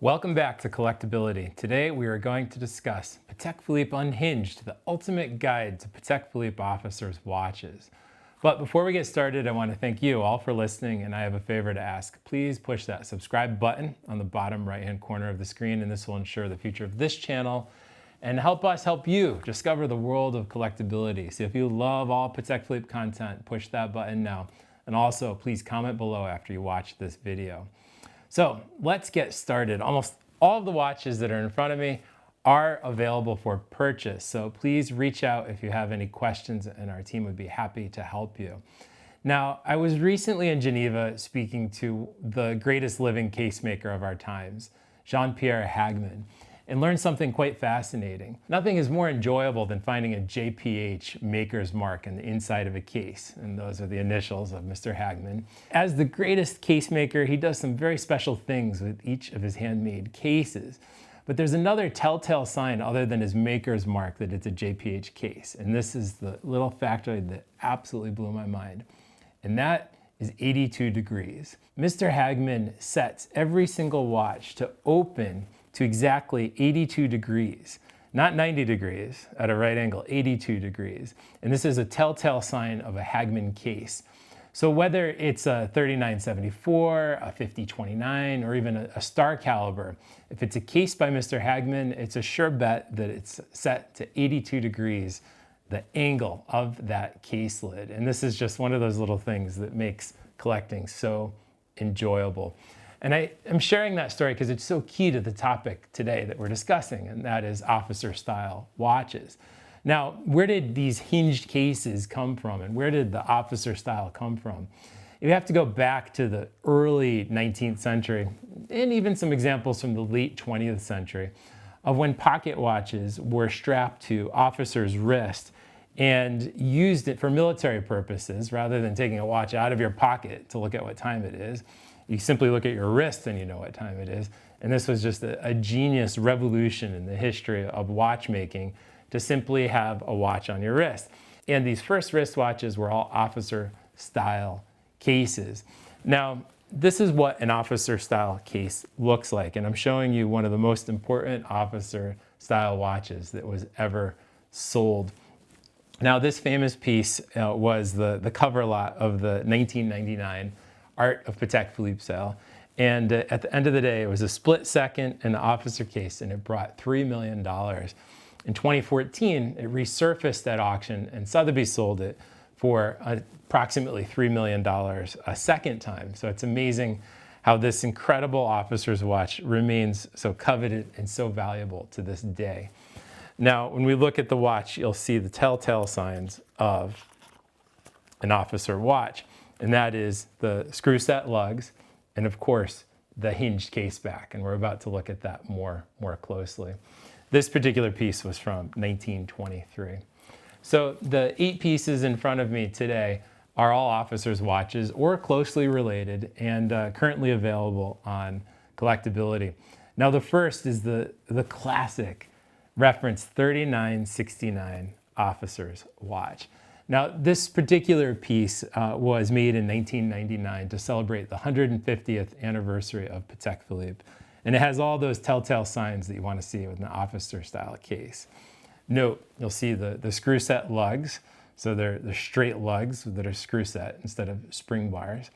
Welcome back to Collectability. Today we are going to discuss Patek Philippe Unhinged, the ultimate guide to Patek Philippe officers' watches. But before we get started, I want to thank you all for listening, and I have a favor to ask. Please push that subscribe button on the bottom right-hand corner of the screen, and this will ensure the future of this channel and help us help you discover the world of collectability. So if you love all Patek Philippe content, push that button now. And also, please comment below after you watch this video. So let's get started. Almost all of the watches that are in front of me are available for purchase. So please reach out if you have any questions and our team would be happy to help you. Now, I was recently in Geneva speaking to the greatest living case maker of our times, Jean-Pierre Hagman, and learned something quite fascinating. Nothing is more enjoyable than finding a JPH maker's mark on the inside of a case, and those are the initials of Mr. Hagman. As the greatest case maker, he does some very special things with each of his handmade cases. But there's another telltale sign other than his maker's mark that it's a JPH case, and this is the little factoid that absolutely blew my mind, and that is 82 degrees. Mr. Hagman sets every single watch to open to exactly 82 degrees, not 90 degrees at a right angle, 82 degrees. And this is a telltale sign of a Hagman case. So whether it's a 3974, a 5029, or even a star caliber, if it's a case by Mr. Hagman, it's a sure bet that it's set to 82 degrees, the angle of that case lid. And this is just one of those little things that makes collecting so enjoyable. And I am sharing that story because it's so key to the topic today that we're discussing, and that is officer style watches. Now, where did these hinged cases come from, and where did the officer style come from? You have to go back to the early 19th century, and even some examples from the late 20th century, of when pocket watches were strapped to officers' wrists and used it for military purposes rather than taking a watch out of your pocket to look at what time it is. You simply look at your wrist and you know what time it is. And this was just a genius revolution in the history of watchmaking to simply have a watch on your wrist. And these first wristwatches were all officer style cases. Now, this is what an officer style case looks like. And I'm showing you one of the most important officer style watches that was ever sold. Now, this famous piece was the cover lot of the 1999 Art of Patek Philippe sale. And at the end of the day, it was a split second in the officer case, and it brought $3 million. In 2014, it resurfaced at auction, and Sotheby's sold it for approximately $3 million a second time. So it's amazing how this incredible officer's watch remains so coveted and so valuable to this day. Now, when we look at the watch, you'll see the telltale signs of an officer watch. And that is the screw set lugs, and of course, the hinged case back. And we're about to look at that more closely. This particular piece was from 1923. So the 8 pieces in front of me today are all officers' watches or closely related and currently available on Collectability. Now the first is the classic reference 3969 officer's watch. Now, this particular piece was made in 1999 to celebrate the 150th anniversary of Patek Philippe. And it has all those telltale signs that you want to see with an officer style case. Note, you'll see the screw set lugs. So they're straight lugs that are screw set instead of spring bars.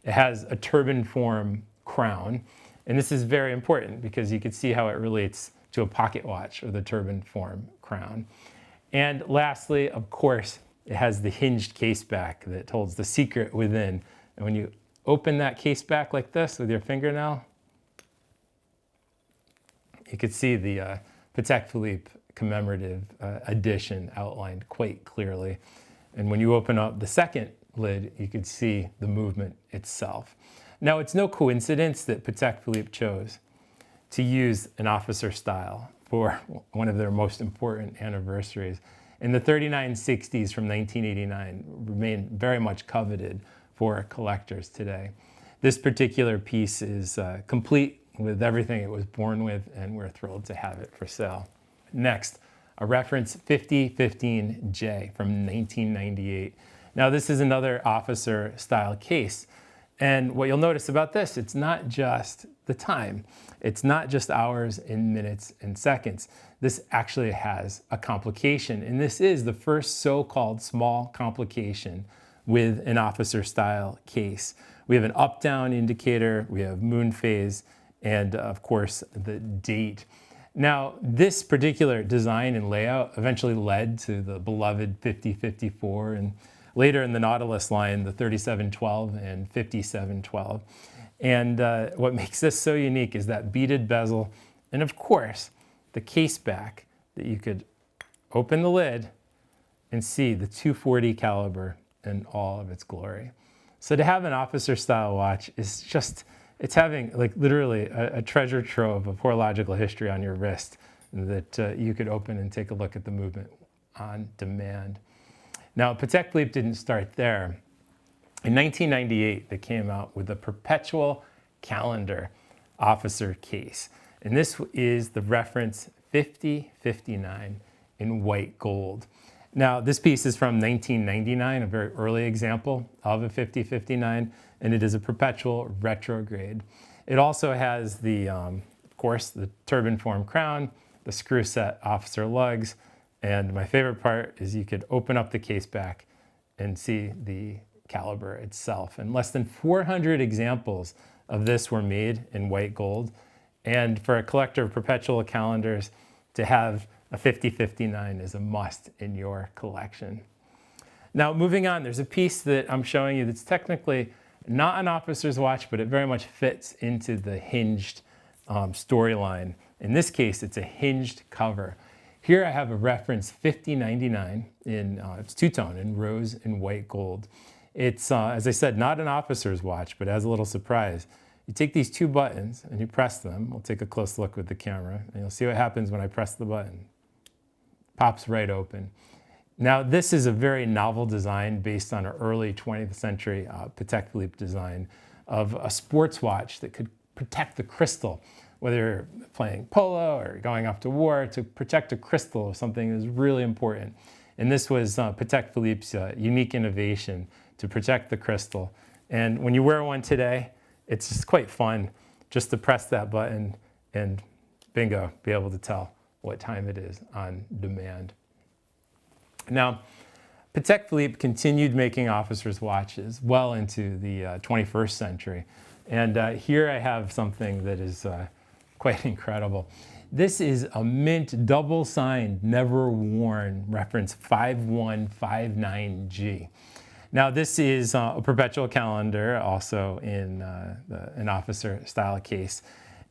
It has a turban form crown. And this is very important because you can see how it relates to a pocket watch with a turban form crown. And lastly, of course, it has the hinged case back that holds the secret within. And when you open that case back like this with your fingernail, you could see the Patek Philippe commemorative edition outlined quite clearly. And when you open up the second lid, you could see the movement itself. Now, it's no coincidence that Patek Philippe chose to use an officer style for one of their most important anniversaries. And the 3960s from 1989 remain very much coveted for collectors today. This particular piece is complete with everything it was born with, and we're thrilled to have it for sale. Next, a reference 5015J from 1998. Now, this is another officer style case. And what you'll notice about this, it's not just the time. It's not just hours and minutes and seconds. This actually has a complication. And this is the first so-called small complication with an officer style case. We have an up-down indicator, we have moon phase, and of course the date. Now, this particular design and layout eventually led to the beloved 5054 and later in the Nautilus line, the 3712 and 5712. And what makes this so unique is that beaded bezel, and of course, the case back that you could open the lid and see the 240 caliber in all of its glory. So to have an officer style watch is just, it's having like literally a treasure trove of horological history on your wrist that you could open and take a look at the movement on demand. Now, Patek Philippe didn't start there. In 1998, they came out with a perpetual calendar officer case. And this is the reference 5059 in white gold. Now, this piece is from 1999, a very early example of a 5059, and it is a perpetual retrograde. It also has the, of course, the turban form crown, the screw set officer lugs, and my favorite part is you could open up the case back and see the caliber itself. And less than 400 examples of this were made in white gold. And for a collector of perpetual calendars, to have a 5059 is a must in your collection. Now, moving on, there's a piece that I'm showing you that's technically not an officer's watch, but it very much fits into the hinged storyline. In this case, it's a hinged cover. Here I have a reference 5099 in, it's two-tone in rose and white gold. It's, as I said, not an officer's watch, but as a little surprise, you take these two buttons and you press them. We'll take a close look with the camera and you'll see what happens when I press the button. Pops right open. Now, this is a very novel design based on an early 20th century Patek Philippe design of a sports watch that could protect the crystal, whether you're playing polo or going off to war, to protect a crystal of something is really important. And this was Patek Philippe's unique innovation to protect the crystal. And when you wear one today, it's just quite fun just to press that button and bingo, be able to tell what time it is on demand. Now, Patek Philippe continued making officers' watches well into the 21st century. And here I have something that is quite incredible. This is a mint double signed, never worn reference 5159G. Now, this is a perpetual calendar, also in an officer style case,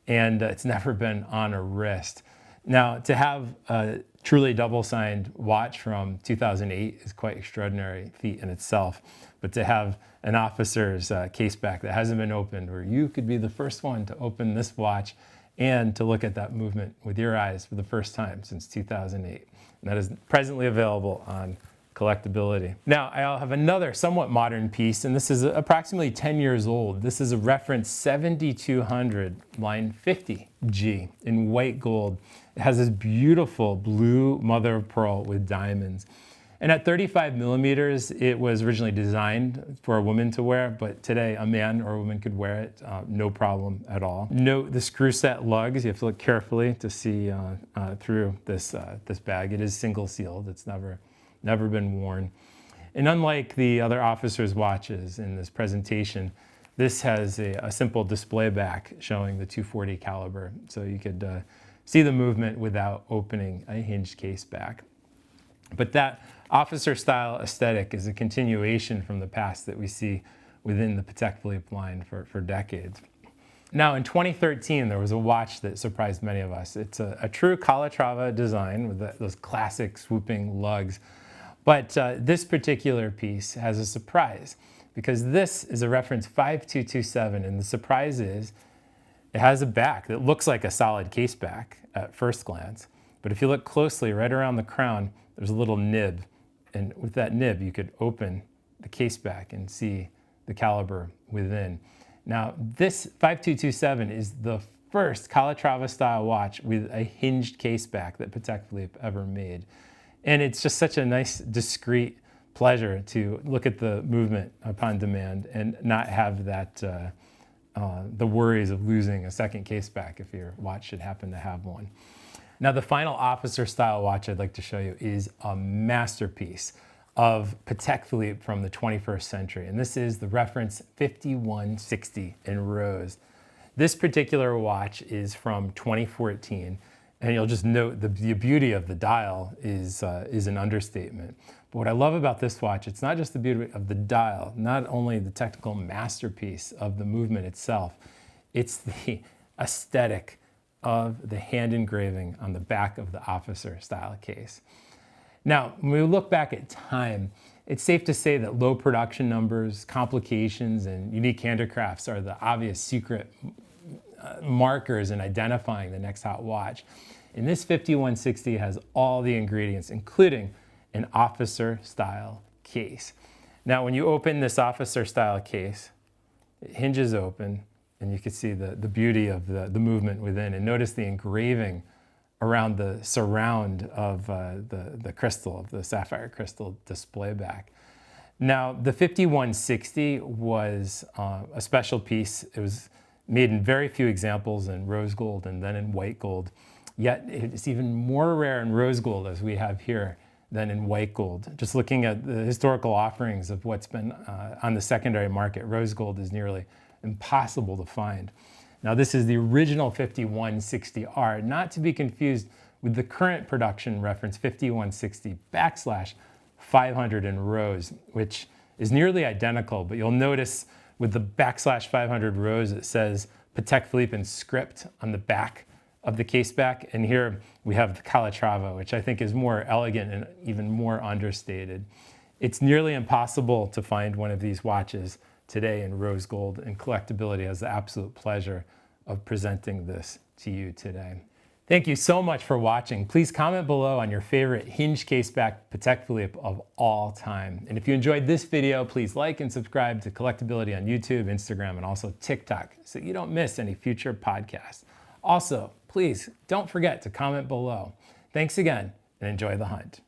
and it's never been on a wrist. Now, to have a truly double signed watch from 2008 is quite extraordinary feat in itself, but to have an officer's case back that hasn't been opened, where you could be the first one to open this watch and to look at that movement with your eyes for the first time since 2008. And that is presently available on collectability. Now, I'll have another somewhat modern piece, and this is approximately 10 years old. This is a reference 7200 line 50G in white gold. It has this beautiful blue mother of pearl with diamonds. And at 35 millimeters, it was originally designed for a woman to wear, but today a man or a woman could wear it, no problem at all. Note the screw set lugs. You have to look carefully to see through this bag. It is single sealed. It's never been worn. And unlike the other officers' watches in this presentation, this has a simple display back showing the 240 caliber. So you could see the movement without opening a hinged case back. But that officer style aesthetic is a continuation from the past that we see within the Patek Philippe line for decades. Now, in 2013, there was a watch that surprised many of us. It's a true Calatrava design with those classic swooping lugs. But this particular piece has a surprise because this is a reference 5227, and the surprise is it has a back that looks like a solid case back at first glance. But if you look closely right around the crown, there's a little nib. And with that nib, you could open the case back and see the caliber within. Now, this 5227 is the first Calatrava style watch with a hinged case back that Patek Philippe ever made. And it's just such a nice, discreet pleasure to look at the movement upon demand and not have that the worries of losing a second case back if your watch should happen to have one. Now, the final officer style watch I'd like to show you is a masterpiece of Patek Philippe from the 21st century. And this is the reference 5160 in rose. This particular watch is from 2014. And you'll just note the beauty of the dial is an understatement. But what I love about this watch, it's not just the beauty of the dial, not only the technical masterpiece of the movement itself, it's the aesthetic of the hand engraving on the back of the officer style case. Now, when we look back at time, it's safe to say that low production numbers, complications, and unique handicrafts are the obvious secret markers in identifying the next hot watch. And this 5160 has all the ingredients, including an officer style case. Now, when you open this officer style case, it hinges open, and you can see the beauty of the movement within. And notice the engraving around the surround of the crystal, of the sapphire crystal display back. Now, the 5160 was a special piece. It was made in very few examples in rose gold and then in white gold. Yet it's even more rare in rose gold, as we have here, than in white gold. Just looking at the historical offerings of what's been on the secondary market, rose gold is nearly impossible to find. Now, this is the original 5160R, not to be confused with the current production reference 5160/500 in rose, which is nearly identical, but you'll notice with the /500 rose, it says Patek Philippe in script on the back of the case back. And here we have the Calatrava, which I think is more elegant and even more understated. It's nearly impossible to find one of these watches today in rose gold, and Collectability has the absolute pleasure of presenting this to you today. Thank you so much for watching. Please comment below on your favorite hinge caseback Patek Philippe of all time. And if you enjoyed this video, please like and subscribe to Collectability on YouTube, Instagram, and also TikTok so you don't miss any future podcasts. Also, please don't forget to comment below. Thanks again, and enjoy the hunt.